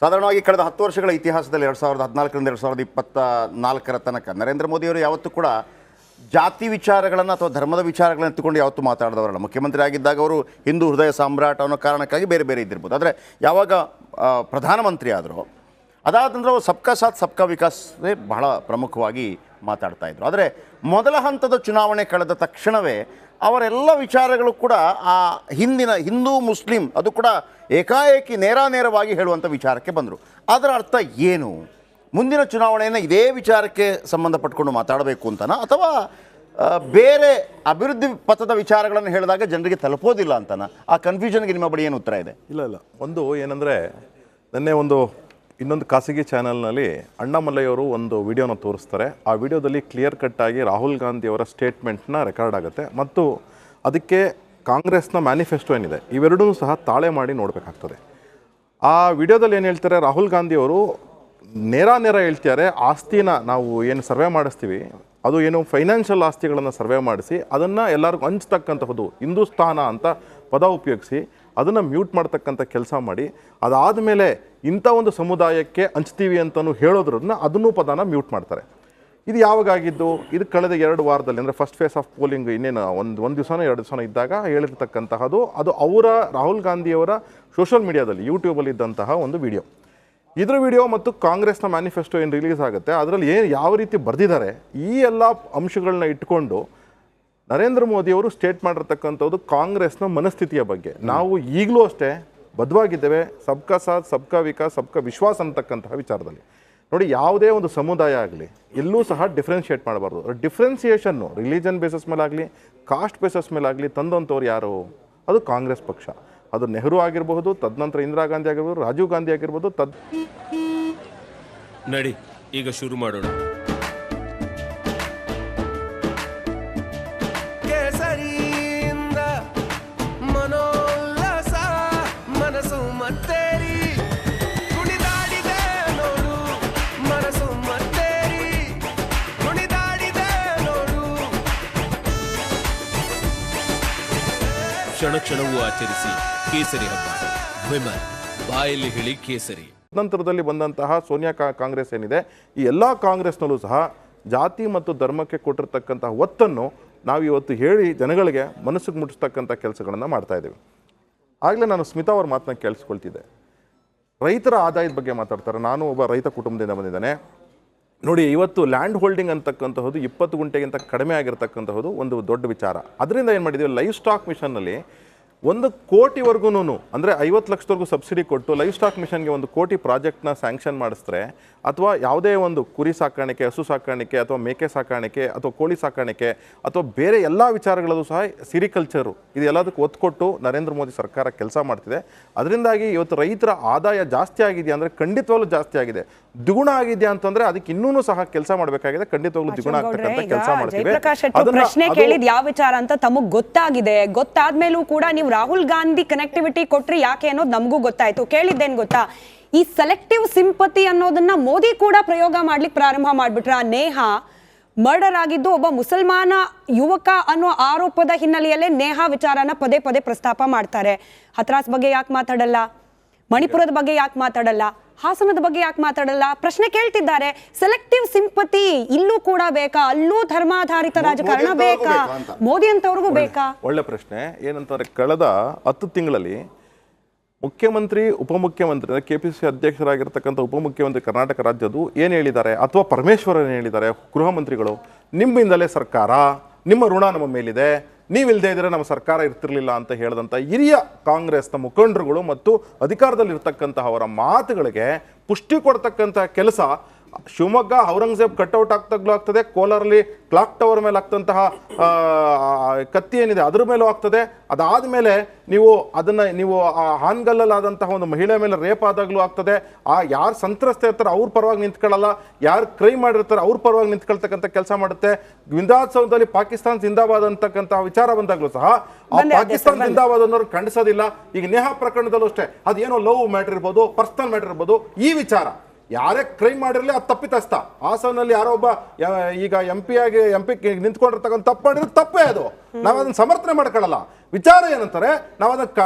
ಸಾಧಾರಣವಾಗಿ ಕಳೆದ 10 ವರ್ಷಗಳ ಇತಿಹಾಸದಲ್ಲಿ 2014ರಿಂದ 2024ರ ತನಕ ನರೇಂದ್ರ ಮೋದಿಯವರು ಯಾವತ್ತೂ ಕೂಡ ಜಾತಿ ವಿಚಾರಗಳನ್ನು ಅಥವಾ ಧರ್ಮದ ವಿಚಾರಗಳನ್ನು ಎತ್ತುಕೊಂಡು ಯಾವತ್ತೂ ಮಾತಾಡಿದವರಲ್ಲ. ಮುಖ್ಯಮಂತ್ರಿ ಆಗಿದ್ದಾಗ ಅವರು ಹಿಂದೂ ಹೃದಯ ಸಾಮ್ರಾಟ್ ಅನ್ನೋ ಕಾರಣಕ್ಕಾಗಿ ಬೇರೆ ಬೇರೆ ಇದ್ದಿರ್ಬೋದು. ಆದರೆ ಯಾವಾಗ ಪ್ರಧಾನಮಂತ್ರಿ ಆದರೂ ಅದಾದ ನಂತರ ಸಬ್ಕಾ ಸಾಥ್ ಸಬ್ಕಾ ವಿಕಾಸವೇ ಬಹಳ ಪ್ರಮುಖವಾಗಿ ಮಾತಾಡ್ತಾಯಿದ್ರು. ಆದರೆ ಮೊದಲ ಹಂತದ ಚುನಾವಣೆ ಕಳೆದ ತಕ್ಷಣವೇ ಅವರೆಲ್ಲ ವಿಚಾರಗಳು ಕೂಡ ಆ ಹಿಂದಿನ ಹಿಂದೂ ಮುಸ್ಲಿಂ ಅದು ಕೂಡ ಏಕಾಏಕಿ ನೇರವಾಗಿ ಹೇಳುವಂಥ ವಿಚಾರಕ್ಕೆ ಬಂದರು. ಅದರ ಅರ್ಥ ಏನು? ಮುಂದಿನ ಚುನಾವಣೆಯನ್ನು ಇದೇ ವಿಚಾರಕ್ಕೆ ಸಂಬಂಧಪಟ್ಕೊಂಡು ಮಾತಾಡಬೇಕು ಅಂತನಾ ಅಥವಾ ಬೇರೆ ಅಭಿವೃದ್ಧಿ ಪಥದ ವಿಚಾರಗಳನ್ನು ಹೇಳಿದಾಗ ಜನರಿಗೆ ತಲುಪೋದಿಲ್ಲ ಅಂತನಾ? ಆ ಕನ್ಫ್ಯೂಷನ್ಗೆ ನಿಮ್ಮ ಬಳಿ ಏನು ಉತ್ತರ ಇದೆ? ಇಲ್ಲ ಒಂದು ಏನಂದರೆ ನಿನ್ನೆ ಇನ್ನೊಂದು ಖಾಸಗಿ ಚಾನಲ್ನಲ್ಲಿ ಅಣ್ಣಾಮಲೈಯವರು ಒಂದು ವಿಡಿಯೋನ ತೋರಿಸ್ತಾರೆ. ಆ ವಿಡಿಯೋದಲ್ಲಿ ಕ್ಲಿಯರ್ ಕಟ್ಟಾಗಿ ರಾಹುಲ್ ಗಾಂಧಿಯವರ ಸ್ಟೇಟ್ಮೆಂಟ್ನ ರೆಕಾರ್ಡ್ ಆಗುತ್ತೆ ಮತ್ತು ಅದಕ್ಕೆ ಕಾಂಗ್ರೆಸ್ನ ಮ್ಯಾನಿಫೆಸ್ಟೋ ಏನಿದೆ ಇವೆರಡೂ ಸಹ ತಾಳೆ ಮಾಡಿ ನೋಡಬೇಕಾಗ್ತದೆ. ಆ ವಿಡಿಯೋದಲ್ಲಿ ಏನು ಹೇಳ್ತಾರೆ, ರಾಹುಲ್ ಗಾಂಧಿಯವರು ನೇರ ಹೇಳ್ತಾರೆ, ಆಸ್ತಿನ ನಾವು ಏನು ಸರ್ವೆ ಮಾಡಿಸ್ತೀವಿ ಅದು ಏನು ಫೈನಾನ್ಷಿಯಲ್ ಆಸ್ತಿಗಳನ್ನು ಸರ್ವೆ ಮಾಡಿಸಿ ಅದನ್ನು ಎಲ್ಲರಿಗೂ ಹಂಚ್ತಕ್ಕಂಥದ್ದು ಹಿಂದೂಸ್ತಾನ ಅಂತ ಪದ ಉಪಯೋಗಿಸಿ ಅದನ್ನು ಮ್ಯೂಟ್ ಮಾಡ್ತಕ್ಕಂಥ ಕೆಲಸ ಮಾಡಿ ಅದಾದಮೇಲೆ ಇಂಥ ಒಂದು ಸಮುದಾಯಕ್ಕೆ ಹಂಚ್ತೀವಿ ಅಂತಲೂ ಹೇಳೋದ್ರನ್ನ ಅದನ್ನೂ ಪದನ ಮ್ಯೂಟ್ ಮಾಡ್ತಾರೆ. ಇದು ಯಾವಾಗಾಗಿದ್ದು? ಇದು ಕಳೆದ 2 ವಾರದಲ್ಲಿ ಅಂದರೆ ಫಸ್ಟ್ ಫೇಸ್ ಆಫ್ ಪೋಲಿಂಗ್ ಇನ್ನೇನು ಒಂದು ದಿವಸನೋ 2 ದಿವಸನೋ ಇದ್ದಾಗ ಹೇಳಿರ್ತಕ್ಕಂತಹದ್ದು. ಅದು ರಾಹುಲ್ ಗಾಂಧಿಯವರ ಸೋಷಿಯಲ್ ಮೀಡಿಯಾದಲ್ಲಿ ಯೂಟ್ಯೂಬಲ್ಲಿ ಇದ್ದಂತಹ ಒಂದು ವಿಡಿಯೋ. ಇದರ ವಿಡಿಯೋ ಮತ್ತು ಕಾಂಗ್ರೆಸ್ನ ಮ್ಯಾನಿಫೆಸ್ಟೋ ಏನು ರಿಲೀಸ್ ಆಗುತ್ತೆ ಅದರಲ್ಲಿ ಯಾವ ರೀತಿ ಬರೆದಿದ್ದಾರೆ ಈ ಎಲ್ಲ ಅಂಶಗಳನ್ನ ಇಟ್ಕೊಂಡು ನರೇಂದ್ರ ಮೋದಿಯವರು ಸ್ಟೇಟ್ ಮಾಡಿರ್ತಕ್ಕಂಥದ್ದು ಕಾಂಗ್ರೆಸ್ನ ಮನಸ್ಥಿತಿಯ ಬಗ್ಗೆ. ನಾವು ಈಗಲೂ ಅಷ್ಟೇ ಬದ್ಧವಾಗಿದ್ದೇವೆ ಸಬ್ಕಾ ಸಾಥ್ ಸಬ್ಕಾ ವಿಕಾಸ್ ಸಬ್ಕಾ ವಿಶ್ವಾಸ್ ಅಂತಕ್ಕಂತಹ ವಿಚಾರದಲ್ಲಿ. ನೋಡಿ, ಯಾವುದೇ ಒಂದು ಸಮುದಾಯ ಆಗಲಿ ಎಲ್ಲೂ ಸಹ ಡಿಫ್ರೆನ್ಷಿಯೇಟ್ ಮಾಡಬಾರ್ದು. ಡಿಫ್ರೆನ್ಸಿಯೇಷನ್ನು ರಿಲಿಜನ್ ಬೇಸಸ್ ಮೇಲಾಗಲಿ ಕಾಸ್ಟ್ ಬೇಸಸ್ ಮೇಲಾಗಲಿ ತಂದಂಥವ್ರು ಯಾರು? ಅದು ಕಾಂಗ್ರೆಸ್ ಪಕ್ಷ. ಅದು ನೆಹರು ಆಗಿರಬಹುದು, ತದನಂತರ ಇಂದಿರಾ ಗಾಂಧಿ ಆಗಿರ್ಬೋದು, ರಾಜೀವ್ ಗಾಂಧಿ ಆಗಿರ್ಬೋದು. ನಡಿ ಈಗ ಶುರು ಮಾಡೋಣ. ಕ್ಷಣವೂ ಆಚರಿಸಿ ಕೇಸರಿ ಹಬ್ಬ. ವಿಮಲ್ ಬಾಯಲ್ಲಿ ಹೇಳಿ ಕೇಸರಿ. ನಂತರದಲ್ಲಿ ಬಂದಂತಹ ಸೋನಿಯಾ ಕಾಂಗ್ರೆಸ್ ಏನಿದೆ ಈ ಎಲ್ಲ ಕಾಂಗ್ರೆಸ್ನಲ್ಲೂ ಸಹ ಜಾತಿ ಮತ್ತು ಧರ್ಮಕ್ಕೆ ಕೊಟ್ಟಿರ್ತಕ್ಕಂತಹ ಒತ್ತನ್ನು ನಾವು ಇವತ್ತು ಹೇಳಿ ಜನಗಳಿಗೆ ಮನಸ್ಸಿಗೆ ಮುಟ್ಟಿಸ್ತಕ್ಕಂಥ ಕೆಲಸಗಳನ್ನು ಮಾಡ್ತಾ ಇದ್ದೀವಿ. ಆಗಲೇ ನಾನು ಸ್ಮಿತಾ ಅವ್ರ ಮಾತನ್ನ ಕೇಳಿಸ್ಕೊಳ್ತಿದ್ದೆ. ರೈತರ ಆದಾಯದ ಬಗ್ಗೆ ಮಾತಾಡ್ತಾರೆ. ನಾನು ಒಬ್ಬ ರೈತ ಕುಟುಂಬದಿಂದ ಬಂದಿದ್ದೇನೆ. ನೋಡಿ, ಇವತ್ತು ಲ್ಯಾಂಡ್ ಹೋಲ್ಡಿಂಗ್ ಅಂತಕ್ಕಂತಹದ್ದು 20 ಗುಂಟೆಗಿಂತ ಕಡಿಮೆ ಆಗಿರ್ತಕ್ಕಂತಹದ್ದು ಒಂದು ದೊಡ್ಡ ವಿಚಾರ. ಅದರಿಂದ ಏನು ಮಾಡಿದ್ದೀವಿ, ಲೈವ್ ಸ್ಟಾಕ್ ಮಿಷನ್ನಲ್ಲಿ 1 ಕೋಟಿವರೆಗೂ ಅಂದರೆ 50 ಲಕ್ಷದವರೆಗೂ ಸಬ್ಸಿಡಿ ಕೊಟ್ಟು ಲೈವ್ ಸ್ಟಾಕ್ ಮಿಷನ್ಗೆ 1 ಕೋಟಿ ಪ್ರಾಜೆಕ್ಟ್ನ ಸ್ಯಾಂಕ್ಷನ್ ಮಾಡಿಸಿದ್ರೆ ಅಥವಾ ಯಾವುದೇ ಒಂದು ಕುರಿ ಸಾಕಾಣಿಕೆ, ಹಸು ಸಾಕಾಣಿಕೆ ಅಥವಾ ಮೇಕೆ ಸಾಕಾಣಿಕೆ ಅಥವಾ ಕೋಳಿ ಸಾಕಾಣಿಕೆ ಅಥವಾ ಬೇರೆ ಎಲ್ಲ ವಿಚಾರಗಳಲ್ಲೂ ಸಹ ಸಿರಿಕಲ್ಚರು ಇದೆಲ್ಲದಕ್ಕೆ ಒತ್ತು ಕೊಟ್ಟು ನರೇಂದ್ರ ಮೋದಿ ಸರ್ಕಾರ ಕೆಲಸ ಮಾಡ್ತಿದೆ. ಅದರಿಂದಾಗಿ ಇವತ್ತು ರೈತರ ಆದಾಯ ಜಾಸ್ತಿ ಆಗಿದೆಯಾ ಅಂದರೆ ಖಂಡಿತವಾಗ್ಲೂ ಜಾಸ್ತಿ ಆಗಿದೆ. ದ್ವಿಗುಣ ಆಗಿದೆಯಾ ಅಂತಂದ್ರೆ ಅದಕ್ಕೆ ಇನ್ನೂ ಸಹ ಕೆಲಸ ಮಾಡಬೇಕಾಗಿದೆ. ಖಂಡಿತವಾಗ್ಲೂ ದ್ವಿಗುಣ ಆಗ್ತಕ್ಕಂಥ ಕೆಲಸ ಮಾಡ್ತೀವಿ. ಪ್ರಶ್ನೆ ಕೇಳಿದ್ ಯಾವ ವಿಚಾರ ಅಂತ ತಮಗ್ ಗೊತ್ತಾಗಿದೆ. ಗೊತ್ತಾದ್ಮೇಲೂ ಕೂಡ ನೀವು ರಾಹುಲ್ ಗಾಂಧಿ ಕನೆಕ್ಟಿವಿಟಿ ಕೊಟ್ರಿ ಯಾಕೆ ಅನ್ನೋದು ನಮಗೂ ಗೊತ್ತಾಯ್ತು. ಕೇಳಿದ್ದೇನ್ ಗೊತ್ತಾ, ಈ ಸೆಲೆಕ್ಟಿವ್ ಸಿಂಪತಿ ಅನ್ನೋದನ್ನ ಮೋದಿ ಕೂಡ ಪ್ರಯೋಗ ಮಾಡ್ಲಿಕ್ಕೆ ಪ್ರಾರಂಭ ಮಾಡ್ಬಿಟ್ರ. ನೇಹಾ ಮರ್ಡರ್ ಆಗಿದ್ದು ಒಬ್ಬ ಮುಸಲ್ಮಾನ ಯುವಕ ಅನ್ನೋ ಆರೋಪದ ಹಿನ್ನೆಲೆಯಲ್ಲೇ ನೇಹಾ ವಿಚಾರನ ಪದೇ ಪ್ರಸ್ತಾಪ ಮಾಡ್ತಾರೆ. ಹತ್ರಾಸ್ ಬಗ್ಗೆ ಯಾಕೆ ಮಾತಾಡಲ್ಲ? ಮಣಿಪುರದ ಬಗ್ಗೆ ಯಾಕೆ ಮಾತಾಡಲ್ಲ? ಹಾಸನದ ಬಗ್ಗೆ ಯಾಕೆ ಮಾತಾಡಲ್ಲ? ಪ್ರಶ್ನೆ ಕೇಳ್ತಿದ್ದಾರೆ. ಸೆಲೆಕ್ಟಿವ್ ಸಿಂಪತಿ ಇಲ್ಲೂ ಕೂಡ ಬೇಕಾ? ಅಲ್ಲೂ ಧರ್ಮಾಧಾರಿತ ರಾಜಕಾರಣ ಬೇಕಾ? ಮೋದಿ ಅಂತವ್ರಿಗೂ ಬೇಕಾ? ಒಳ್ಳೆ ಪ್ರಶ್ನೆ. ಏನಂತಂದ್ರೆ ಕಳೆದ 10 ತಿಂಗಳಲ್ಲಿ ಮುಖ್ಯಮಂತ್ರಿ ಉಪಮುಖ್ಯಮಂತ್ರಿ KPCC ಅಧ್ಯಕ್ಷರಾಗಿರ್ತಕ್ಕಂಥ ಉಪಮುಖ್ಯಮಂತ್ರಿ ಕರ್ನಾಟಕ ರಾಜ್ಯದ್ದು ಏನು ಹೇಳಿದ್ದಾರೆ ಅಥವಾ ಪರಮೇಶ್ವರ್ ಏನು ಹೇಳಿದ್ದಾರೆ, ಗೃಹ ಮಂತ್ರಿಗಳು, ನಿಮ್ಮಿಂದಲೇ ಸರ್ಕಾರ, ನಿಮ್ಮ ಋಣ ನಮ್ಮ ಮೇಲಿದೆ, ನೀವಿಲ್ಲದೆ ಇದ್ರೆ ನಮ್ಮ ಸರ್ಕಾರ ಇರ್ತಿರ್ಲಿಲ್ಲ ಅಂತ ಹೇಳಿದಂಥ ಹಿರಿಯ ಕಾಂಗ್ರೆಸ್ನ ಮುಖಂಡರುಗಳು ಮತ್ತು ಅಧಿಕಾರದಲ್ಲಿರ್ತಕ್ಕಂತಹ ಅವರ ಮಾತುಗಳಿಗೆ ಪುಷ್ಟಿ ಕೊಡ್ತಕ್ಕಂಥ ಕೆಲಸ ಶಿವಮೊಗ್ಗ ಔರಂಗಜೇಬ್ ಕಟ್ಔಟ್ ಆಗ್ತಾಗ್ಲೂ ಆಗ್ತದೆ, ಕೋಲಾರಲ್ಲಿ ಕ್ಲಾಕ್ ಟವರ್ ಮೇಲೆ ಆಗ್ತಂತಹ ಕತ್ತಿ ಏನಿದೆ ಅದ್ರ ಮೇಲೂ ಆಗ್ತದೆ. ಅದಾದಮೇಲೆ ನೀವು ಹಾನ್ಗಲ್ಲಲ್ಲಾದಂತಹ ಒಂದು ಮಹಿಳೆ ಮೇಲೆ ರೇಪ್ ಆದಾಗಲೂ ಆಗ್ತದೆ. ಯಾರು ಸಂತ್ರಸ್ತೆ ಇರ್ತಾರೆ ಅವ್ರ ಪರವಾಗಿ ನಿಂತ್ಕೊಳ್ಳಲ್ಲ, ಯಾರು ಕ್ರೈಮ್ ಮಾಡಿರ್ತಾರೆ ಅವ್ರ ಪರವಾಗಿ ನಿಂತ್ಕೊಳ್ತಕ್ಕಂಥ ಕೆಲಸ ಮಾಡುತ್ತೆ. ವಿಧಾನಸೌಧದಲ್ಲಿ ಪಾಕಿಸ್ತಾನ ಜಿಂದಾಬಾದ್ ಅಂತಕ್ಕಂತಹ ವಿಚಾರ ಬಂದಾಗಲೂ ಸಹ ಆ ಪಾಕಿಸ್ತಾನ ಜಿಂದಾಬಾದ್ ಅನ್ನೋರು ಖಂಡಿಸೋದಿಲ್ಲ. ಈಗ ನೇಹಾ ಪ್ರಕರಣದಲ್ಲೂ ಅಷ್ಟೇ, ಅದೇನೋ ಲವ್ ಮ್ಯಾಟರ್ ಇರ್ಬೋದು, ಪರ್ಸನಲ್ ಮ್ಯಾಟರ್ ಇರ್ಬೋದು, ಈ ವಿಚಾರ ಯಾರೇ ಕ್ರೈಮ್ ಮಾಡಿರಲಿ ಅದು ತಪ್ಪಿತಸ್ಥ. ಹಾಸನಲ್ಲಿ ಯಾರೋ ಒಬ್ಬ ಈಗ ಎಂ ಪಿ ನಿಂತ್ಕೊಂಡಿರ್ತಕ್ಕಂಥ ತಪ್ಪು ಮಾಡಿರೋದು ತಪ್ಪೇ. ಅದು ನಾವು ಅದನ್ನ ಸಮರ್ಥನೆ ಮಾಡ್ಕೊಳ್ಳಲ್ಲ. ವಿಚಾರ ಏನಂತಾರೆ, ನಾವು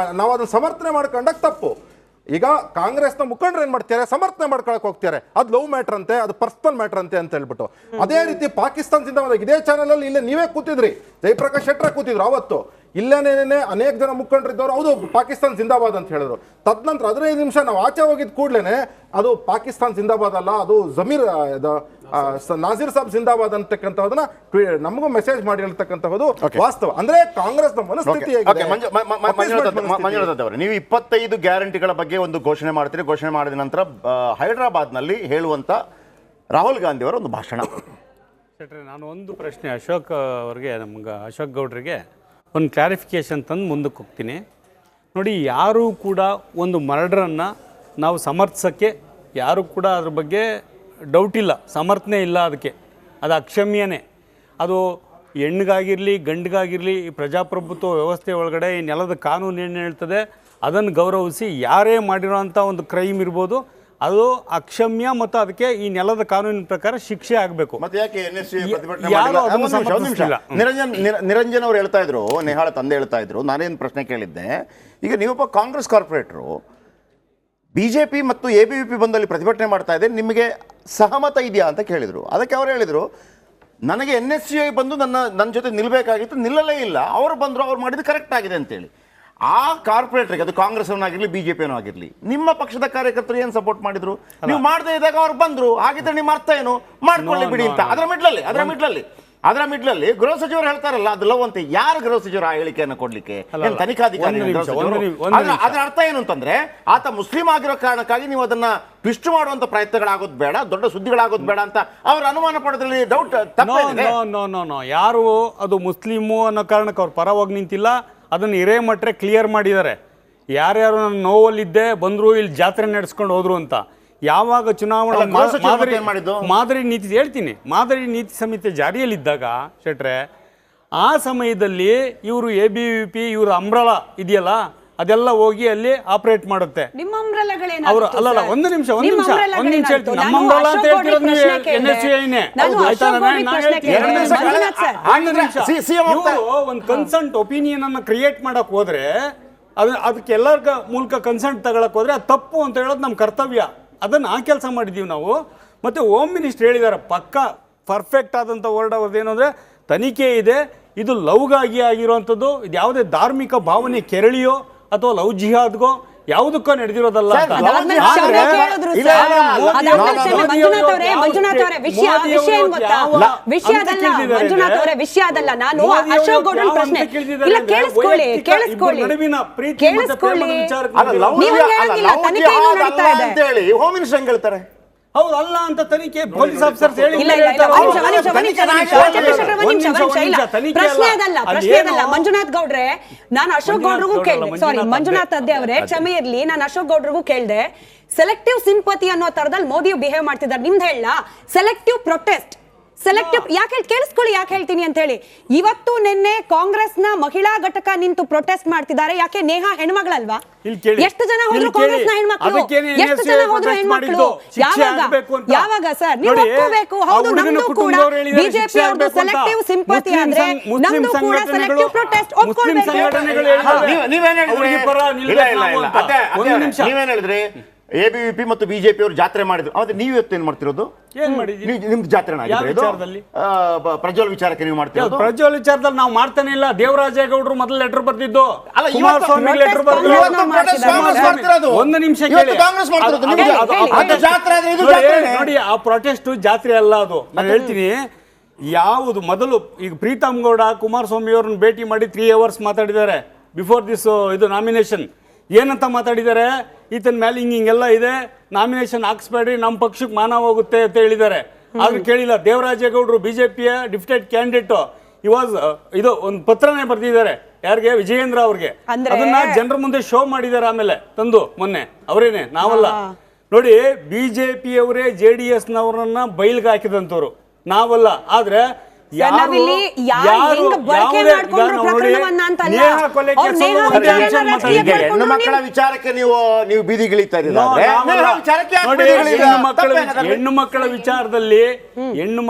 ಅದನ್ನ ಸಮರ್ಥನೆ ಮಾಡ್ಕೊಂಡಾಗ ತಪ್ಪು. ಈಗ ಕಾಂಗ್ರೆಸ್ನ ಮುಖಂಡರು ಏನ್ ಮಾಡ್ತಾರೆ, ಸಮರ್ಥನೆ ಮಾಡ್ಕೊಳಕ್ ಹೋಗ್ತಾರೆ, ಅದು ಲವ್ ಮ್ಯಾಟರ್ ಅಂತೆ, ಅದು ಪರ್ಸನಲ್ ಮ್ಯಾಟರ್ ಅಂತೆ ಅಂತ ಹೇಳ್ಬಿಟ್ಟು. ಅದೇ ರೀತಿ ಪಾಕಿಸ್ತಾನ ಜಿಂದಾಬಾದ್, ಇದೇ ಚಾನಲ್ ಅಲ್ಲಿ ಇಲ್ಲೇ ನೀವೇ ಕೂತಿದ್ರಿ, ಜಯಪ್ರಕಾಶ್ ಶೆಟ್ಟರ್ ಕೂತಿದ್ರು ಅವತ್ತು, ಇಲ್ಲೇನೇನೆ ಅನೇಕ ಜನ ಮುಖಂಡರಿದ್ದವರು ಹೌದು ಪಾಕಿಸ್ತಾನ ಜಿಂದಾಬಾದ್ ಅಂತ ಹೇಳಿದ್ರು. ತದನಂತರ 15 ನಿಮಿಷ ನಾವು ಆಚೆ ಹೋಗಿದ್ ಕೂಡ್ಲೇನೆ ಅದು ಪಾಕಿಸ್ತಾನ ಜಿಂದಾಬಾದ್ ಅಲ್ಲ, ಅದು ಜಮೀರ್ ನಾಜೀರ್ ಸಾಬ್ ಜಿಂದಾಬಾದ್ ಅಂತಕ್ಕಂಥದನ್ನ ನಮಗೂ ಮೆಸೇಜ್ ಮಾಡಿ ಹೇಳ್ತಕ್ಕಂಥದ್ದು ವಾಸ್ತವ. ಅಂದ್ರೆ ಕಾಂಗ್ರೆಸ್ನ ಮನಸ್ಥಿತಿ ಹೇಗಿದೆ? ಮಂಜುನಾಥ್ ಅವರೇ, ನೀವು 25 ಗ್ಯಾರಂಟಿಗಳ ಬಗ್ಗೆ ಒಂದು ಘೋಷಣೆ ಮಾಡ್ತೀರಿ. ಘೋಷಣೆ ಮಾಡಿದ ನಂತರ ಹೈದರಾಬಾದ್ನಲ್ಲಿ ಹೇಳುವಂತ ರಾಹುಲ್ ಗಾಂಧಿ ಅವರ ಒಂದು ಭಾಷಣ. ನಾನು ಒಂದು ಪ್ರಶ್ನೆ ಅಶೋಕ್ ಅವ್ರಿಗೆ, ನಮ್ಗೆ ಅಶೋಕ್ ಗೌಡ್ರಿಗೆ ಒಂದು ಕ್ಲಾರಿಫಿಕೇಶನ್ ತಂದು ಮುಂದಕ್ಕೆ ಹೋಗ್ತೀನಿ. ನೋಡಿ, ಯಾರೂ ಕೂಡ ಒಂದು ಮರ್ಡ್ರನ್ನು ನಾವು ಸಮರ್ಥಿಸೋಕ್ಕೆ ಯಾರೂ ಕೂಡ ಅದ್ರ ಬಗ್ಗೆ ಡೌಟ್ ಇಲ್ಲ, ಸಮರ್ಥನೆ ಇಲ್ಲ, ಅದಕ್ಕೆ ಅದು ಅಕ್ಷಮ್ಯನೇ. ಅದು ಹೆಣ್ಣಿಗಾಗಿರಲಿ ಗಂಡಿಗಾಗಿರಲಿ ಈ ಪ್ರಜಾಪ್ರಭುತ್ವ ವ್ಯವಸ್ಥೆ ಒಳಗಡೆ ಈ ನೆಲದ ಕಾನೂನು ಏನು ಹೇಳ್ತದೆ ಅದನ್ನು ಗೌರವಿಸಿ ಯಾರೇ ಮಾಡಿರೋಂಥ ಒಂದು ಕ್ರೈಮ್ ಇರ್ಬೋದು ಅದು ಅಕ್ಷಮ್ಯ ಮತ್ತು ಅದಕ್ಕೆ ಈ ನೆಲದ ಕಾನೂನಿನ ಪ್ರಕಾರ ಶಿಕ್ಷೆ ಆಗಬೇಕು. ಮತ್ತೆ ಯಾಕೆ ನಿರಂಜನ್ ಅವರು ಹೇಳ್ತಾ ಇದ್ರು, ನೇಹಾಳ ತಂದೆ ಹೇಳ್ತಾ ಇದ್ರು, ನಾನೇನು ಪ್ರಶ್ನೆ ಕೇಳಿದ್ದೆ, ಈಗ ನೀವೊಬ್ಬ ಕಾಂಗ್ರೆಸ್ ಕಾರ್ಪೊರೇಟರು ಬಿಜೆಪಿ ಮತ್ತು ಎಬಿವಿಪಿ ಬಂದಲ್ಲಿ ಪ್ರತಿಭಟನೆ ಮಾಡ್ತಾ ಇದೆ, ನಿಮಗೆ ಸಹಮತ ಇದೆಯಾ ಅಂತ ಕೇಳಿದ್ರು. ಅದಕ್ಕೆ ಅವರು ಹೇಳಿದ್ರು, ನನಗೆ NSCI ಬಂದು ನನ್ನ ಜೊತೆ ನಿಲ್ಲಬೇಕಾಗಿತ್ತು, ನಿಲ್ಲಲೇ ಇಲ್ಲ, ಅವರು ಬಂದರು, ಅವ್ರು ಮಾಡಿದ್ದು ಕರೆಕ್ಟ್ ಆಗಿದೆ ಅಂತೇಳಿ. ಆ ಕಾರ್ಪೊರೇಟರ್ಗೆ, ಅದು ಕಾಂಗ್ರೆಸ್ ಅವನಾಗಿರ್ಲಿ ಬಿಜೆಪಿನೂ ಆಗಿರ್ಲಿ, ನಿಮ್ಮ ಪಕ್ಷದ ಕಾರ್ಯಕರ್ತರು ಏನು ಸಪೋರ್ಟ್ ಮಾಡಿದ್ರು? ನೀವು ಮಾಡದೇ ಇದ್ದಾಗ ಅವ್ರು ಬಂದ್ರು, ಹಾಗಿದ್ರೆ ನಿಮ್ಮ ಅರ್ಥ ಏನು? ಮಾಡ್ಕೊಳ್ಳಿ ಬಿಡಿ ಅಂತ. ಅದರ ಮಿಡ್ಲಲ್ಲಿ ಗೃಹ ಸಚಿವರು ಹೇಳ್ತಾರಲ್ಲ ಅದು ಲವ್ ಅಂತ. ಯಾರು ಗೃಹ ಸಚಿವರು ಆ ಹೇಳಿಕೆಯನ್ನು ಕೊಡ್ಲಿಕ್ಕೆ? ತನಿಖಾಧಿಕಾರಿ. ಅದರ ಅರ್ಥ ಏನು ಅಂತಂದ್ರೆ, ಆತ ಮುಸ್ಲಿಂ ಆಗಿರೋ ಕಾರಣಕ್ಕಾಗಿ ನೀವು ಅದನ್ನ ಟ್ವಿಸ್ಟ್ ಮಾಡುವಂತ ಪ್ರಯತ್ನಗಳಾಗೋದು ಬೇಡ, ದೊಡ್ಡ ಸುದ್ದಿಗಳಾಗೋದು ಬೇಡ ಅಂತ ಅವ್ರ ಅನುಮಾನ ಪಡೋದ್ರಲ್ಲಿ ಡೌಟ್ ತಪ್ಪಿದೆ. ನೋ ಯಾರು ಅದು ಮುಸ್ಲಿಮು ಅನ್ನೋ ಕಾರಣಕ್ಕೆ ಅವ್ರ ಪರ ಹೋಗಿ ನಿಂತಿಲ್ಲ, ಅದನ್ನು ಹಿರೇಮಠ್ರೆ ಕ್ಲಿಯರ್ ಮಾಡಿದ್ದಾರೆ. ಯಾರ್ಯಾರು ನನ್ನ ನೋವಲ್ಲಿದ್ದೆ ಬಂದರು, ಇಲ್ಲಿ ಜಾತ್ರೆ ನಡೆಸ್ಕೊಂಡು ಹೋದ್ರು ಅಂತ. ಯಾವಾಗ ಚುನಾವಣಾ ಮಾದರಿ ನೀತಿ ಹೇಳ್ತೀನಿ, ಮಾದರಿ ನೀತಿ ಸಂಹಿತೆ ಜಾರಿಯಲ್ಲಿದ್ದಾಗ ಶೆಟ್ರೆ, ಆ ಸಮಯದಲ್ಲಿ ಇವರು ABVP ಇವರು ಅಂಬ್ರಲಾ ಇದೆಯಲ್ಲ ಅದೆಲ್ಲ ಹೋಗಿ ಅಲ್ಲಿ ಆಪರೇಟ್ ಮಾಡುತ್ತೆ. ಅವರು ಅಲ್ಲಲ್ಲ, ಒಂದು ನಿಮಿಷ ಹೇಳ್ತೀನಿ. ನಮ್ಮ ಅಂಬ್ರಲಾ ಅಂತ ಹೇಳ್ತಿರೋದು ಒಂದು ಕನ್ಸಲ್ಟ್ ಒಪಿನಿಯನ್ ಅನ್ನು ಕ್ರಿಯೇಟ್ ಮಾಡಕ್ ಹೋದ್ರೆ ಅದಕ್ಕೆ ಎಲ್ಲರ ಮೂಲಕ ಕನ್ಸಲ್ಟ್ ತಗೊಳಕ್ ಹೋದ್ರೆ ಅದು ತಪ್ಪು ಅಂತ ಹೇಳೋದು ನಮ್ಮ ಕರ್ತವ್ಯ. ಅದನ್ನು ಆ ಕೆಲಸ ಮಾಡಿದ್ದೀವಿ ನಾವು. ಮತ್ತು ಹೋಮ್ ಮಿನಿಸ್ಟರ್ ಹೇಳಿದ್ದಾರೆ, ಪಕ್ಕ ಪರ್ಫೆಕ್ಟ್ ಆದಂಥ ವರ್ಡ್ ಅವ್ರದ್ದೇನು ಅಂದರೆ, ತನಿಖೆ ಇದೆ, ಇದು ಲವ್ಗಾಗಿ ಆಗಿರುವಂಥದ್ದು, ಇದು ಯಾವುದೇ ಧಾರ್ಮಿಕ ಭಾವನೆ ಕೆರಳಿಯೋ ಅಥವಾ ಲವ್ ಜಿಹಾದ್ಗೋ ಯಾವುದಕ್ಕೋ ನಡೆದಿರೋದಲ್ಲ ಅಂತ. ಹೌದು, ಅಲ್ಲ ಅಂತ ತನಿಖೆ ಪೊಲೀಸ್ ಆಫೀಸರ್ಸ್ ಹೇಳಿ. ಮಂಜುನಾಥ್ ಗೌಡ್ರೆ, ನಾನು ಅಶೋಕ್ ಗೌಡ್ರಿಗೂ ಕೇಳಿದೆ, ಸಾರಿ ಮಂಜುನಾಥ್ ಅದ್ದೆ ಅವರೇ ಕ್ಷಮೆ ಇರ್ಲಿ, ನಾನು ಅಶೋಕ್ ಗೌಡ್ರಿಗೂ ಕೇಳಿದೆ, ಸೆಲೆಕ್ಟಿವ್ ಸಿಂಪತಿ ಅನ್ನೋ ತರದಲ್ಲಿ ಮೋದಿ ಬಿಹೇವ್ ಮಾಡ್ತಿದ್ದಾರೆ. ನಿಮ್ದು ಹೇಳ ಸೆಲೆಕ್ಟಿವ್ ಪ್ರೊಟೆಸ್ಟ್, ಸೆಲೆಕ್ಟಿವ್ ಯಾಕೆ ಕೇಳಿಸ್ಕೊಳ್ಳಿ, ಯಾಕೆ ಹೇಳ್ತೀನಿ ಅಂತ ಹೇಳಿ. ಇವತ್ತು ನಿನ್ನೆ ಕಾಂಗ್ರೆಸ್ನ ಮಹಿಳಾ ಘಟಕ ನಿಂತು ಪ್ರೊಟೆಸ್ಟ್ ಮಾಡ್ತಿದ್ದಾರೆ. ಯಾಕೆ? ನೇಹಾ ಹೆಣ್ಮಗಳಲ್ವಾ? ಎಷ್ಟು ಜನ ಹೋದ್ರು ಕಾಂಗ್ರೆಸ್ನ ಹೆಣ್ಮಕ್ಳು? ಎಷ್ಟು ಜನ ಹೋದ್ರು ಹೆಣ್ಮಕ್ಳು? ಯಾವಾಗ ಸರ್ ನೀವು ಒಪ್ಕೋಬೇಕು? ಹೌದು, ನಮ್ದು ಕೂಡ ಬಿಜೆಪಿ ಅವ್ರದ್ದು ಸೆಲೆಕ್ಟಿವ್ ಸಿಂಪತಿ ಆದ್ರೆ ನಮ್ದು ಕೂಡ ಸೆಲೆಕ್ಟಿವ್ ಪ್ರೊಟೆಸ್ಟ್ ಒಪ್ಕೊಳ್ಬೇಕು. ನೀವೇನ್ ಹೇಳಿದ್ರಿ? ABVP ಮತ್ತು ಬಿಜೆಪಿ ಅವರು ಜಾತ್ರೆ ಮಾಡಿದ್ರು, ಆದ್ರೆ ನೀವು ಇವತ್ತು ಏನ್ ಮಾಡ್ತಿರೋದು? ನಿಮ್ದು ಜಾತ್ರೆ ಪ್ರಜ್ವಲ್ ವಿಚಾರಕ್ಕೆ ನೀವು ಮಾಡ್ತಿರೋದು? ಪ್ರಜ್ವಲ್ ವಿಚಾರದಲ್ಲಿ ನಾವು ಮಾಡ್ತಾನೆ ಇಲ್ಲ. ದೇವರಾಜೇಗೌಡರು ಮೊದಲು ಲೆಟರ್ ಬರ್ತಿದ್ದು, ಕುಮಾರಸ್ವಾಮಿ ಲೆಟರ್ ಬರ್ತಿದ್ದು. ಒಂದು ನಿಮಿಷ ಕೇಳಿ, ನೋಡಿ ಆ ಪ್ರೊಟೆಸ್ಟ್ ಜಾತ್ರೆ ಅಲ್ಲ ಅದು. ನಾನು ಹೇಳ್ತೀನಿ ಯಾವುದು ಮೊದಲು. ಈಗ ಪ್ರೀತಮ್ ಗೌಡ ಕುಮಾರಸ್ವಾಮಿ ಅವ್ರನ್ನ ಭೇಟಿ ಮಾಡಿ 3 hours ಮಾತಾಡಿದ್ದಾರೆ ಬಿಫೋರ್ ದಿಸ್ ಇದು ನಾಮಿನೇಷನ್. ಏನಂತ ಮಾತಾಡಿದ್ದಾರೆ? ಈತನ ಮೇಲೆ ಹಿಂಗೆಲ್ಲ ಇದೆ, ನಾಮಿನೇಷನ್ ಹಾಕ್ಸ್ಬೇಡ್ರಿ, ನಮ್ಮ ಪಕ್ಷಕ್ಕೆ ಮಾನ ಹೋಗುತ್ತೆ ಅಂತ ಹೇಳಿದ್ದಾರೆ. ಆದ್ರೆ ಕೇಳಿಲ್ಲ. ದೇವರಾಜೇಗೌಡರು ಬಿಜೆಪಿಯ ಡಿಫ್ಟೆಡ್ ಕ್ಯಾಂಡಿಡೇಟ್, ಇದು ಒಂದು ಪತ್ರನೇ ಬರ್ತಿದ್ದಾರೆ. ಯಾರಿಗೆ? ವಿಜಯೇಂದ್ರ ಅವ್ರಿಗೆ. ಅದನ್ನ ಜನರ ಮುಂದೆ ಶೋ ಮಾಡಿದ್ದಾರೆ. ಆಮೇಲೆ ತಂದು ಮೊನ್ನೆ ಅವರೇನೆ, ನಾವಲ್ಲ. ನೋಡಿ, ಬಿಜೆಪಿಯವರೇ JDS ನವರನ್ನ ಬಯಲ್ಗೆ ಹಾಕಿದಂತವ್ರು, ನಾವಲ್ಲ. ಆದ್ರೆ ಹೆಣ್ಣುಮಕ್ಕಳ ವಿಚಾರಕ್ಕೆ ನೀವು ಬೀದಿಗಿಳಿತಾ ಇದ್ದೀರಾ? ಹೆಣ್ಣು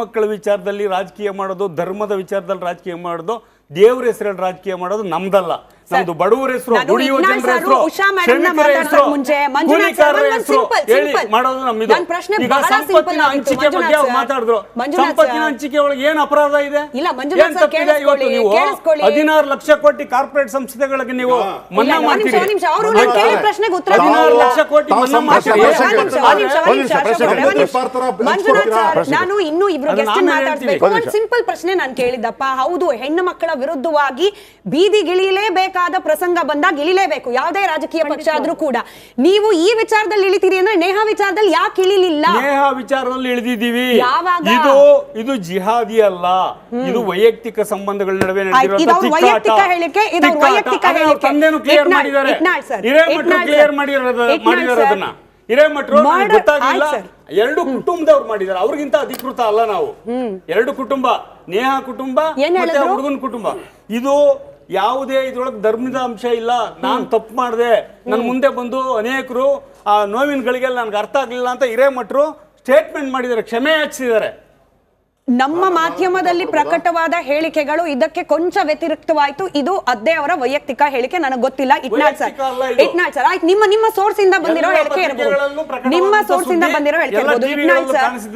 ಮಕ್ಕಳ ವಿಚಾರದಲ್ಲಿ ರಾಜಕೀಯ ಮಾಡೋದು, ಧರ್ಮದ ವಿಚಾರದಲ್ಲಿ ರಾಜಕೀಯ ಮಾಡೋದು, ದೇವ್ರ ಹೆಸರಲ್ಲಿ ರಾಜಕೀಯ ಮಾಡೋದು ನಮ್ದಲ್ಲ. ನಮ್ದು ಬಡವರ ಹೆಸರು, ನಾನು ದುಡಿಯುವ ಇಟ್ನಾಳ್ ಜನರ ಸರ್, ಹೆಸರು, ಉಷಾ ಮೇಡಮ್ನ ಶ್ರಮಿಕರ ಮಾತಾಡೋದಕ್ಕೆ ಹೆಸರು, ಮುಂಚೆ ಮಂಜುನಾಥ್ ಸರ್ ಕೂಲಿಕಾರರ ಹೆಸರು ಹೇಳಿ ಸಿಂಪಲ್. ಮಾಡೋದು ನಮ್ಮಿದು. ನನ್ನ ಪ್ರಶ್ನೆ ಈಗ ಬಹಳ ಸಂಪತ್ತಿನ simple ಹಂಚಿಕೆ ಆಗಿತ್ತು, ಬಗ್ಗೆ ಅವ್ರು ಮಂಜುನಾಥ್ ಮಾತಾಡಿದ್ರು. ಮಂಜುನಾಥ್ ಸಂಪತ್ತಿನ ಸರ್. ಹಂಚಿಕೆ ಒಳಗೆ ಏನ್ ಅಪರಾಧ ಇದೆ? ಇಲ್ಲ, ಮಂಜುನಾಥ್ ಏನ್ ಸರ್ ತಪ್ಪಿದೆ? ಇವತ್ತು ನೀವು ಕೇಳಿಸ್ಕೊಳ್ಳಿ. 16 ಲಕ್ಷ ಕೋಟಿ ಕಾರ್ಪೊರೇಟ್ ಸಂಸ್ಥೆಗಳಿಗೆ ನೀವು ಮನ್ನಾ ಇಲ್ಲ, ಮಾಡ್ತೀರಿ. ಒಂದ್ ನಿಮಿಷ, ಅವ್ರು ನಾನು ಕೇಳಿದ ಪ್ರಶ್ನೆಗೆ ಉತ್ತರ 16 ಲಕ್ಷ ಕೋಟಿ ತಾವು ಮನ್ನಾ ಸಂಭಾಷಣೆ ಮಾಡ್ತೀರಿ. ಪ್ರಶ್ನೆಗೆ ಮಂಜುನಾಥ್ ಸರ್, ನಾನು ಇನ್ನು ಇಬ್ರು ಅದನ್ನ ಗೆಸ್ಟ್ ಆಮೇಲೆ ಮಾತಾಡ್ಬೇಕು. ಹೇಳ್ತೀವಿ. ಒಂದು ಸಿಂಪಲ್ ಪ್ರಶ್ನೆ ನಾನು ಕೇಳಿದ್ದಪ್ಪ. ಹೌದು, ಹೆಣ್ಣು ಮಕ್ಕಳ ವಿರುದ್ಧವಾಗಿ ಬೀದಿಗಿಳಿಯಲೇಬೇಕಾದ ಪ್ರಸಂಗ ಬಂದಾಗ ಇಳಿಲೇಬೇಕು, ಯಾವುದೇ ರಾಜಕೀಯ ಪಕ್ಷ ಆದ್ರೂ ಕೂಡ. ನೀವು ಈ ವಿಚಾರದಲ್ಲಿ ಇಳಿತೀರಿ ಅಂದ್ರೆ ನೇಹಾ ವಿಚಾರದಲ್ಲಿ ಯಾಕೆ ಇಳಿಲಿಲ್ಲ? ನೇಹ ವಿಚಾರದಲ್ಲಿ ಇಳಿದಿದ್ದೀವಿ. ಯಾವಾಗ? ಇದು ಜಿಹಾದಿ ಅಲ್ಲ, ಇದು ವೈಯಕ್ತಿಕ ಸಂಬಂಧಗಳ ನಡುವೆ ಆಯ್ತು, ಇದು ಅವ್ರ ವೈಯಕ್ತಿಕ ಹೇಳಿಕೆ, ಇದು ಅವ್ರ ವೈಯಕ್ತಿಕ ಹೇಳಿಕೆ. ತಂದೆನು ಕ್ಲಿಯರ್ ಇಟ್ನಾಳ್, ಮಾಡಿದ್ದಾರೆ, ಇಟ್ನಾಳ್ ಸರ್, ಹಿರೇಮಠರು ಇಟ್ನಾಳ್ ಕ್ಲಿಯರ್ ಸರ್, ಮಾಡಿರೋದನ್ನ ಇಟ್ನಾಳ್ ಸರ್. ಹಿರೇಮಠರು ನನಗೆ ಗೊತ್ತಾಗಿಲ್ಲ. ಆಯ್ತು ಸರ್. ಎರಡು ಕುಟುಂಬದವ್ರು ಮಾಡಿದ್ದಾರೆ, ಅವ್ರಿಗಿಂತ ಅಧಿಕೃತ ಅಲ್ಲ ನಾವು. ಎರಡು ಕುಟುಂಬ, ನೇಹ ಕುಟುಂಬ ಏನ್ ಮತ್ತೆ ಹೇಳಿದ್ರು? ಹುಡುಗನ ಕುಟುಂಬ. ಇದು ಯಾವುದೇ ಇದ್ರೊಳಗೆ ಧರ್ಮದ ಅಂಶ ಇಲ್ಲ. ನಾನ್ ತಪ್ಪು ಮಾಡಿದೆ, ನನ್ನ ಮುಂದೆ ಬಂದು ಅನೇಕರು ಆ ನೋವಿನ ಗಳಿಗೆಲ್ಲ ನನ್ಗೆ ಅರ್ಥ ಆಗ್ಲಿಲ್ಲ ಅಂತ ಹಿರೇಮಠರು ಸ್ಟೇಟ್ಮೆಂಟ್ ಮಾಡಿದ್ದಾರೆ, ಕ್ಷಮೆ ಯಾಚಿಸಿದ್ದಾರೆ. ನಮ್ಮ ಮಾಧ್ಯಮದಲ್ಲಿ ಪ್ರಕಟವಾದ ಹೇಳಿಕೆಗಳು ಇದಕ್ಕೆ ಕೊಂಚ ವ್ಯತಿರಿಕ್ತವಾಯ್ತು. ಇದು ಅದೇ ಅವರ ವೈಯಕ್ತಿಕ ಹೇಳಿಕೆ, ನನಗೆ ಗೊತ್ತಿಲ್ಲ. ಇಟ್ನಾಳ್ ಸರ್, ವೈಯಕ್ತಿಕ ಅಲ್ಲ ಇದು. ಇಟ್ನಾಳ್ ಸರ್, ಆಯ್ತು, ನಿಮ್ಮ ಸೋರ್ಸ್ ಇಂದ ಬಂದಿರೋ ಎಲ್ಲ ಹೇಳಿಕೆ ಇರಬಹುದು, ಪತ್ರಿಕೆಗಳಲ್ಲೂ ಪ್ರಕಟವಾದಂತ ನಿಮ್ಮ ಸೋರ್ಸ್ ಇಂದ ಸುದ್ದಿ ಬಂದಿರೋ ಹೇಳಿಕೆ ಎಲ್ಲ ಇರಬಹುದು. ಟಿವಿಗಳಲ್ಲೂ ಇಟ್ನಾಳ್ ಸರ್, ಕಾಣಿಸಿದೆ.